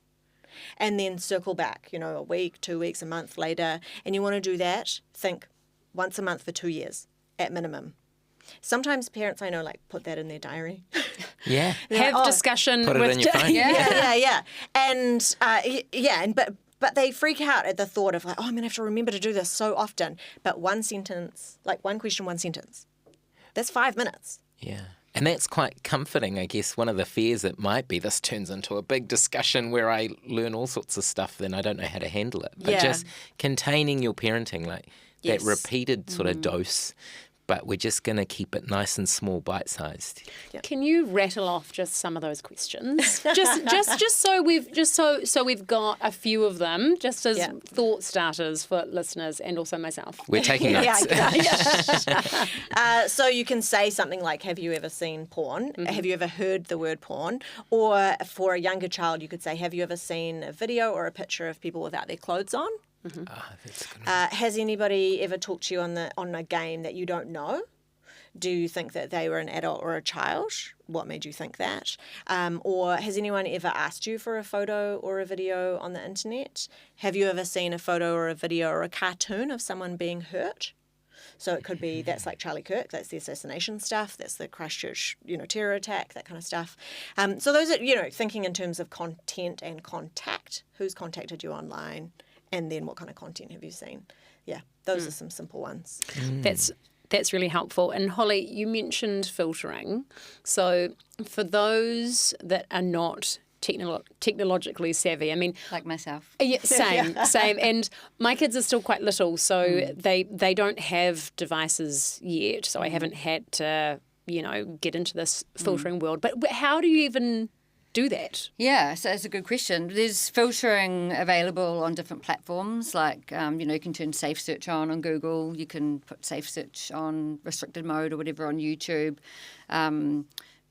And then circle back, a week, 2 weeks, a month later, and you want to do that, think once a month for 2 years at minimum. Sometimes parents I know put that in their diary. Yeah. Have discussion Put it with in your phone. Yeah. And but they freak out at the thought of I'm gonna have to remember to do this so often. But one sentence, one question, one sentence. That's 5 minutes. Yeah. And that's quite comforting, I guess. One of the fears it might be this turns into a big discussion where I learn all sorts of stuff, then I don't know how to handle it. But Yeah. just containing your parenting, Yes. that repeated sort of dose, but we're just going to keep it nice and small, bite-sized. Can you rattle off just some of those questions? just so we've got a few of them, just as thought starters for listeners and also myself. We're taking notes. So you can say something like, have you ever seen porn? Have you ever heard the word porn? Or for a younger child, you could say, have you ever seen a video or a picture of people without their clothes on? That's good. Has anybody ever talked to you on a game that you don't know? Do you think that they were an adult or a child? What made you think that? Or has anyone ever asked you for a photo or a video on the internet? Have you ever seen a photo or a video or a cartoon of someone being hurt? So it could be, that's like Charlie Kirk, that's the assassination stuff, that's the Christchurch, terror attack, that kind of stuff. So those are, thinking in terms of content and contact. Who's contacted you online? And then what kind of content have you seen? Yeah, those are some simple ones. That's really helpful. And Holly, you mentioned filtering. So for those that are not technologically savvy, I mean, Like myself. yeah, same. And my kids are still quite little, so they don't have devices yet. So I haven't had to, get into this filtering world. But how do you even do that? Yeah, so it's a good question. There's filtering available on different platforms, like, you can turn Safe Search on Google, you can put Safe Search on restricted mode or whatever on YouTube.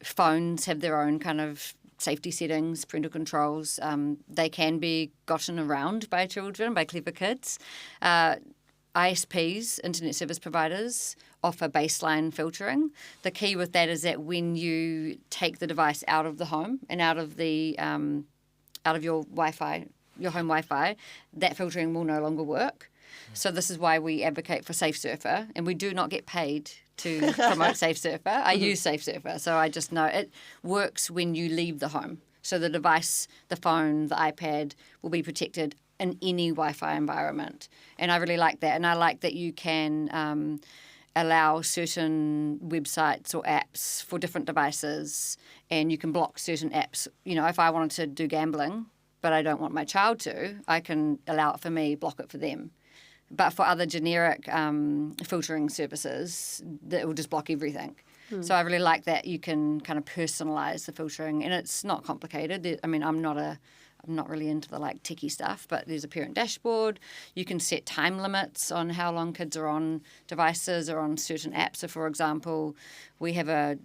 Phones have their own kind of safety settings, parental controls. They can be gotten around by children, by clever kids. ISPs, internet service providers, offer baseline filtering. The key with that is that when you take the device out of the home and out of your Wi-Fi, your home Wi-Fi, that filtering will no longer work. So this is why we advocate for Safe Surfer, and we do not get paid to promote Safe Surfer. I use Safe Surfer, so I just know it works when you leave the home. So the device, the phone, the iPad will be protected in any Wi-Fi environment. And I really like that. And I like that you can allow certain websites or apps for different devices, and you can block certain apps. If I wanted to do gambling, but I don't want my child to, I can allow it for me, block it for them. But for other generic filtering services, it will just block everything. So I really like that you can kind of personalise the filtering, and it's not complicated. I mean, I'm not really into the techie stuff, but there's a parent dashboard. You can set time limits on how long kids are on devices or on certain apps. So, for example, we have a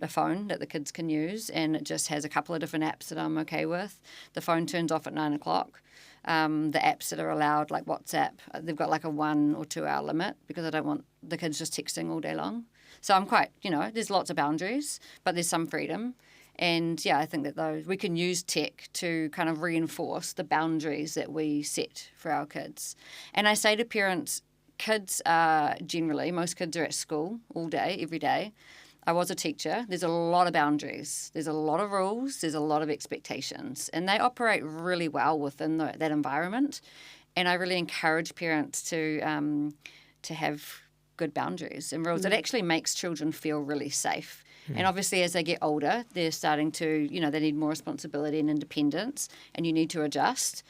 phone that the kids can use, and it just has a couple of different apps that I'm okay with. The phone turns off at 9 o'clock. The apps that are allowed, like WhatsApp, they've got a 1 or 2 hour limit because I don't want the kids just texting all day long. So I'm quite, there's lots of boundaries, but there's some freedom. And yeah, I think that we can use tech to kind of reinforce the boundaries that we set for our kids. And I say to parents, kids are most kids are at school all day, every day. I was a teacher. There's a lot of boundaries. There's a lot of rules. There's a lot of expectations. And they operate really well within that environment. And I really encourage parents to have good boundaries and rules. It actually makes children feel really safe. And obviously, as they get older, they're starting to, they need more responsibility and independence, and you need to adjust.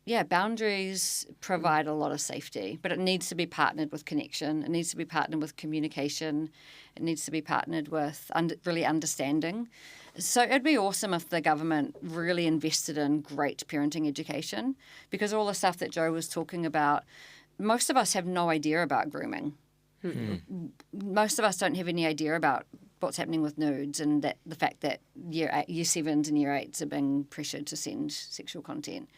Yeah, boundaries provide a lot of safety, but it needs to be partnered with connection. It needs to be partnered with communication. It needs to be partnered with really understanding. So it'd be awesome if the government really invested in great parenting education, because all the stuff that Jo was talking about, most of us have no idea about grooming. Most of us don't have any idea about what's happening with nudes, and that the fact that year 7s and year 8s are being pressured to send sexual content.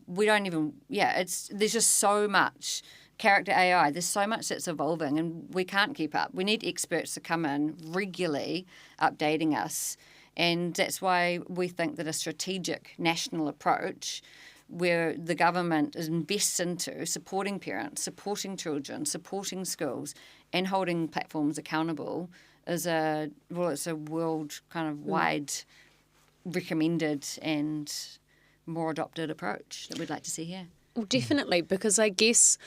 We don't even, there's just so much character AI, there's so much that's evolving and we can't keep up. We need experts to come in regularly updating us, and that's why we think that a strategic national approach where the government invests into supporting parents, supporting children, supporting schools and holding platforms accountable is it's a world kind of wide recommended and more adopted approach that we'd like to see here. Well, definitely, because I guess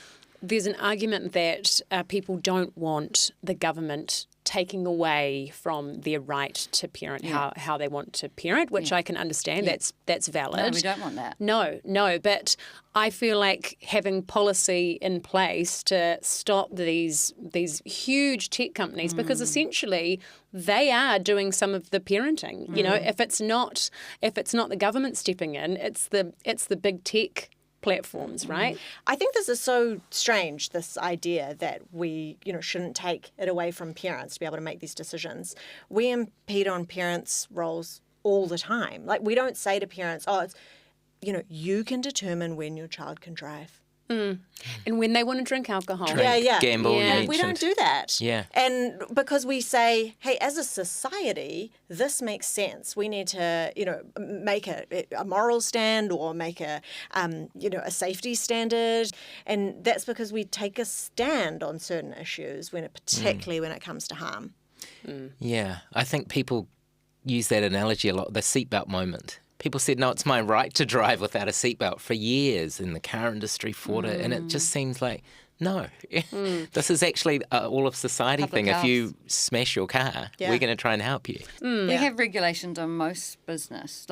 there's an argument that people don't want the government taking away from their right to parent how they want to parent, which I can understand. That's valid. No, we don't want that. No, but I feel like having policy in place to stop these huge tech companies, because essentially they are doing some of the parenting. You know, if it's not the government stepping in, it's the big tech platforms, right? I think this is so strange, this idea that we, shouldn't take it away from parents to be able to make these decisions. We impede on parents' roles all the time. Like, we don't say to parents, you can determine when your child can drive. And when they want to drink alcohol. Gamble, you we don't do that. Yeah. And because we say, hey, as a society, this makes sense. We need to, make a moral stand or make a safety standard. And that's because we take a stand on certain issues, particularly when it comes to harm. Yeah, I think people use that analogy a lot, the seatbelt moment. People said, no, it's my right to drive without a seatbelt for years, and the car industry fought it, and it just seems like, no, this is actually all of society Public thing. health. If you smash your car, we're going to try and help you. We have regulations on most business,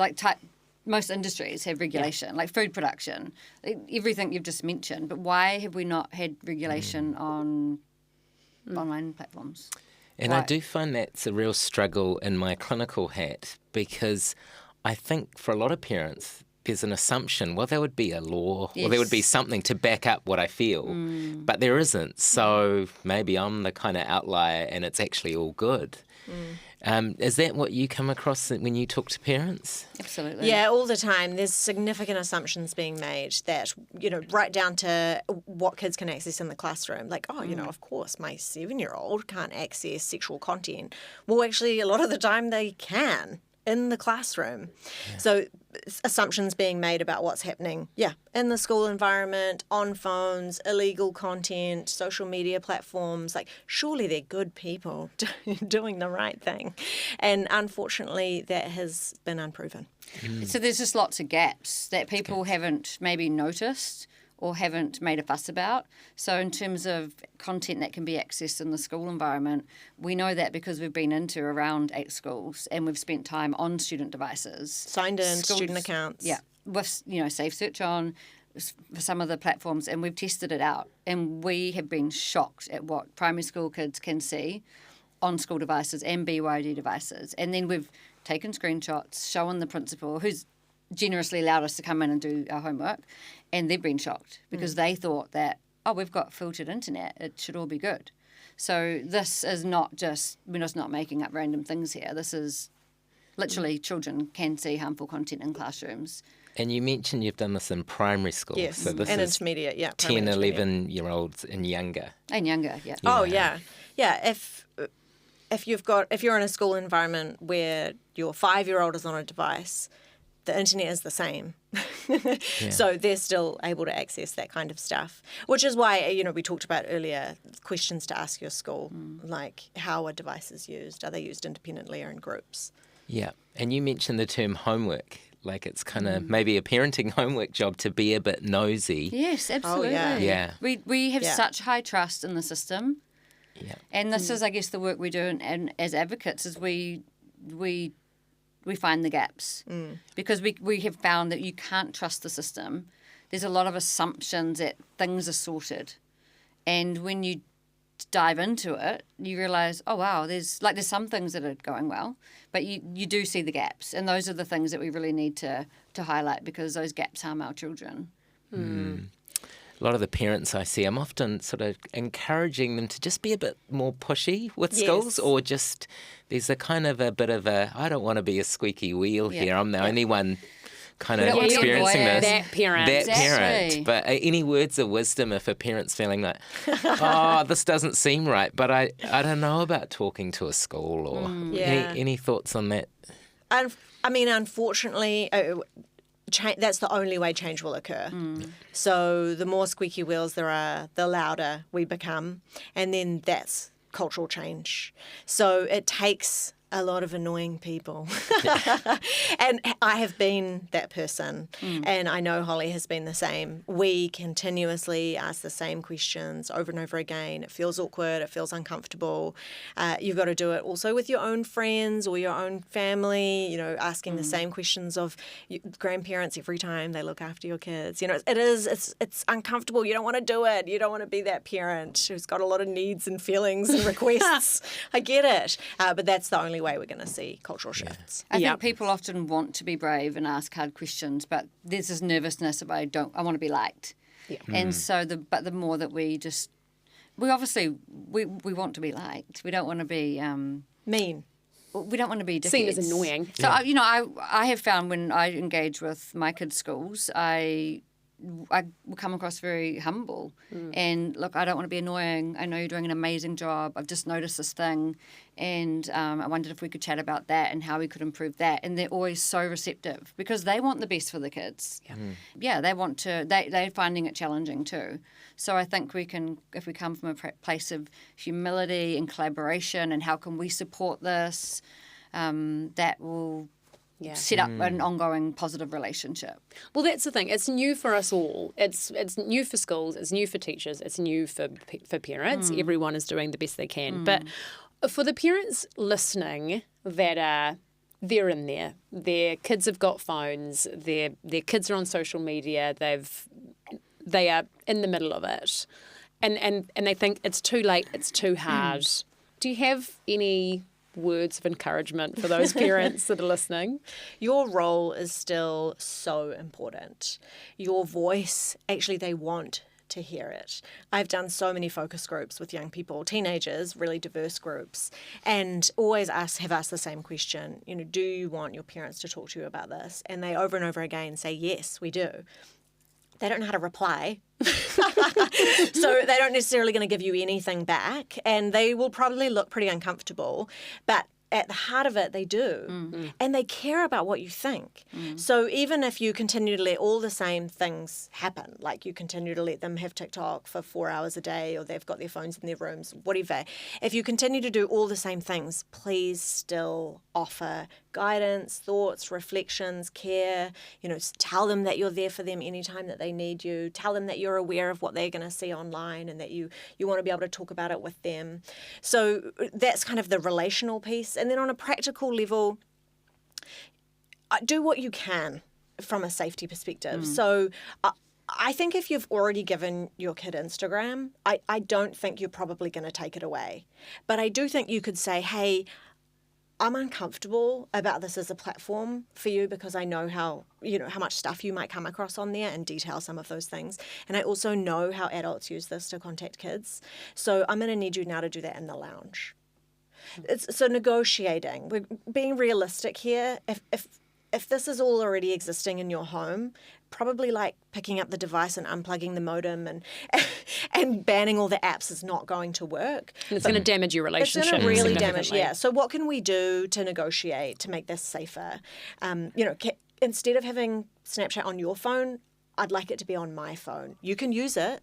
most industries have regulation, like food production, everything you've just mentioned. But why have we not had regulation on online platforms? And I do find that's a real struggle in my clinical hat, because I think for a lot of parents, there's an assumption, well, there would be a law or there would be something to back up what I feel, but there isn't. So maybe I'm the kind of outlier and it's actually all good. Is that what you come across when you talk to parents? Absolutely. Yeah, all the time. There's significant assumptions being made that, right down to what kids can access in the classroom. Like, of course, my 7-year-old can't access sexual content. Well, actually, a lot of the time they can in the classroom. So assumptions being made about what's happening, in the school environment, on phones, illegal content, social media platforms. Like, surely they're good people doing the right thing. And unfortunately, that has been unproven. So there's just lots of gaps that people haven't maybe noticed or haven't made a fuss about. So in terms of content that can be accessed in the school environment, we know that because we've been into around 8 schools and we've spent time on student devices. Signed in, student accounts. Yeah, with, Safe Search on for some of the platforms, and we've tested it out. And we have been shocked at what primary school kids can see on school devices and BYD devices. And then we've taken screenshots, shown the principal, who's generously allowed us to come in and do our homework, and they've been shocked because they thought that, we've got filtered internet, it should all be good. So this is not just, we're just not making up random things here. This is literally children can see harmful content in classrooms. And you mentioned you've done this in primary school. Yes, so this and is intermediate, 10, 11-year-olds and younger. And younger, yeah. Oh, yeah. Yeah, if you're in a school environment where your 5-year-old is on a device, the internet is the same. So they're still able to access that kind of stuff, which is why, we talked about earlier, questions to ask your school, like how are devices used? Are they used independently or in groups? Yeah, and you mentioned the term homework. Like it's kind of maybe a parenting homework job to be a bit nosy. Yes, absolutely. Yeah. We have such high trust in the system. Yeah. And this is, I guess, the work we do and as advocates is we find the gaps because we have found that you can't trust the system. There's a lot of assumptions that things are sorted. And when you dive into it, you realise, oh, wow, there's some things that are going well, but you do see the gaps. And those are the things that we really need to highlight because those gaps harm our children. a lot of the parents I see, I'm often sort of encouraging them to just be a bit more pushy with schools, or just there's a kind of a bit of a, I don't want to be a squeaky wheel here. I'm the only one kind of experiencing this. That parent. That Exactly. parent. But any words of wisdom if a parent's feeling like, oh, this doesn't seem right, but I don't know about talking to a school, or any thoughts on that? I mean, unfortunately, that's the only way change will occur. So the more squeaky wheels there are, the louder we become. And then that's cultural change. So it takes a lot of annoying people. And I have been that person. And I know Holly has been the same. We continuously ask the same questions over and over again. It feels awkward. It feels uncomfortable. You've got to do it also with your own friends or your own family, asking the same questions of grandparents every time they look after your kids. It's uncomfortable. You don't want to do it. You don't want to be that parent who's got a lot of needs and feelings and requests. I get it. But that's the only way we're going to see cultural shifts. I think people often want to be brave and ask hard questions, but there's this nervousness of I want to be liked. Yeah. And so the more that we obviously want to be liked. We don't want to be mean. We don't want to be dickheads. Seen as annoying. So I have found when I engage with my kids' schools, I will come across very humble and look, I don't want to be annoying. I know you're doing an amazing job. I've just noticed this thing, and I wondered if we could chat about that and how we could improve that. And they're always so receptive because they want the best for the kids. Yeah, they want to. They're finding it challenging too. So I think we can, if we come from a place of humility and collaboration, and how can we support this, that will set up an ongoing positive relationship. Well, that's the thing. It's new for us all. It's new for schools. It's new for teachers. It's new for parents. Everyone is doing the best they can. But for the parents listening they're in there. Their kids have got phones. Their kids are on social media. They are in the middle of it, and they think it's too late. It's too hard. Do you have any words of encouragement for those parents that are listening? Your role is still so important. Your voice, actually, they want to hear it. I've done so many focus groups with young people, teenagers, really diverse groups, and always have asked the same question, do you want your parents to talk to you about this? And they over and over again say, yes, we do. They don't know how to reply. So they don't necessarily going to give you anything back, and they will probably look pretty uncomfortable. But at the heart of it, they do. And they care about what you think. So even if you continue to let all the same things happen, like you continue to let them have TikTok for 4 hours a day, or they've got their phones in their rooms, whatever, if you continue to do all the same things, please still offer guidance, thoughts, reflections, care. Tell them that you're there for them anytime that they need you. Tell them that you're aware of what they're going to see online, and that you want to be able to talk about it with them. So that's kind of the relational piece. And then on a practical level, do what you can from a safety perspective. So I think if you've already given your kid Instagram, I don't think you're probably going to take it away. But I do think you could say, hey, I'm uncomfortable about this as a platform for you because I know how much stuff you might come across on there, and detail some of those things. And I also know how adults use this to contact kids. So I'm going to need you now to do that in the lounge. So negotiating. We're being realistic here. If this is all already existing in your home, probably like picking up the device and unplugging the modem and banning all the apps is not going to work. And it's going to damage your relationship. It's going to really damage, So what can we do to negotiate to make this safer? Instead of having Snapchat on your phone, I'd like it to be on my phone. You can use it,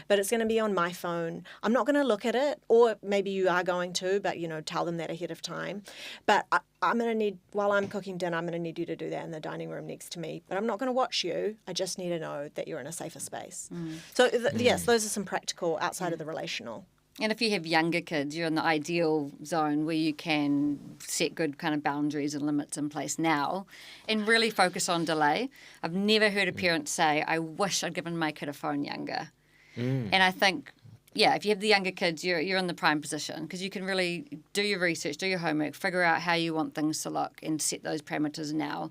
but it's going to be on my phone. I'm not going to look at it, or maybe you are going to, but, tell them that ahead of time. But I'm going to need, while I'm cooking dinner, I'm going to need you to do that in the dining room next to me. But I'm not going to watch you. I just need to know that you're in a safer space. So, yes, those are some practical outside of the relational. And if you have younger kids, you're in the ideal zone where you can set good kind of boundaries and limits in place now and really focus on delay. I've never heard a parent say, I wish I'd given my kid a phone younger. And I think, if you have the younger kids, you're in the prime position because you can really do your research, do your homework, figure out how you want things to look and set those parameters now.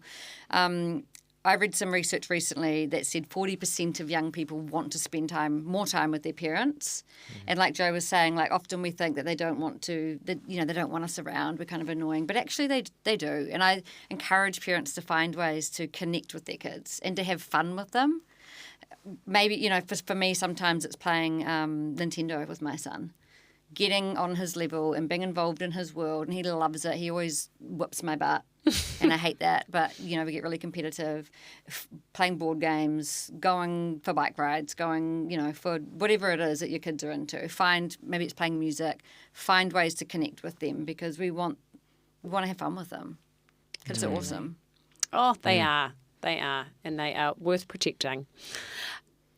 I read some research recently that said 40% of young people want to spend more time with their parents. And like Jo was saying, like often we think that they don't want to, that, you know, they don't want us around, we're kind of annoying, but actually they do. And I encourage parents to find ways to connect with their kids and to have fun with them. Maybe, you know, for me, sometimes it's playing Nintendo with my son, getting on his level and being involved in his world, and he loves it. He always whips my butt, and I hate that. But, you know, we get really competitive, playing board games, going for bike rides, going, you know, for whatever it is that your kids are into. Maybe it's playing music, find ways to connect with them because we want to have fun with them because they're awesome. Oh, they are. They are, and they are worth protecting.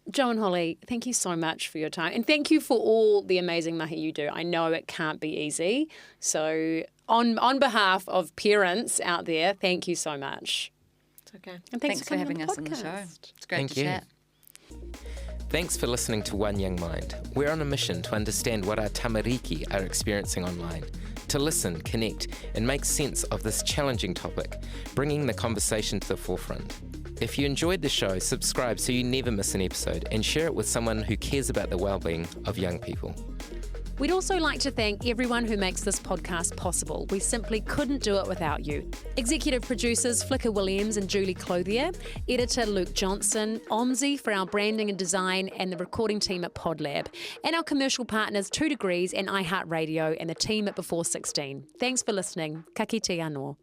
Jo and Holly, thank you so much for your time. And thank you for all the amazing mahi you do. I know it can't be easy. So on behalf of parents out there, thank you so much. It's okay. And Thanks for having us on the on the show. It's great Thank to you. chat. Thanks for listening to One Young Mind. We're on a mission to understand what our tamariki are experiencing online, to listen, connect, and make sense of this challenging topic, bringing the conversation to the forefront. If you enjoyed the show, subscribe so you never miss an episode and share it with someone who cares about the well-being of young people. We'd also like to thank everyone who makes this podcast possible. We simply couldn't do it without you. Executive producers Flicker Williams and Julie Clothier, editor Luke Johnson, Omzi for our branding and design, and the recording team at PodLab, and our commercial partners 2 Degrees and iHeartRadio and the team at Before 16. Thanks for listening. Ka kite anō.